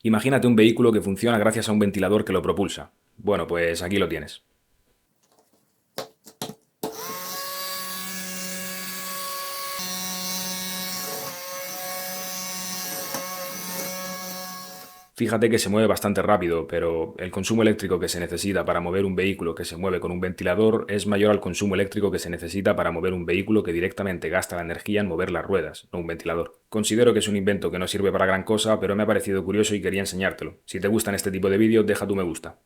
Imagínate un vehículo que funciona gracias a un ventilador que lo propulsa. Bueno, pues aquí lo tienes. Fíjate que se mueve bastante rápido, pero el consumo eléctrico que se necesita para mover un vehículo que se mueve con un ventilador es mayor al consumo eléctrico que se necesita para mover un vehículo que directamente gasta la energía en mover las ruedas, no un ventilador. Considero que es un invento que no sirve para gran cosa, pero me ha parecido curioso y quería enseñártelo. Si te gustan este tipo de vídeos, deja tu me gusta.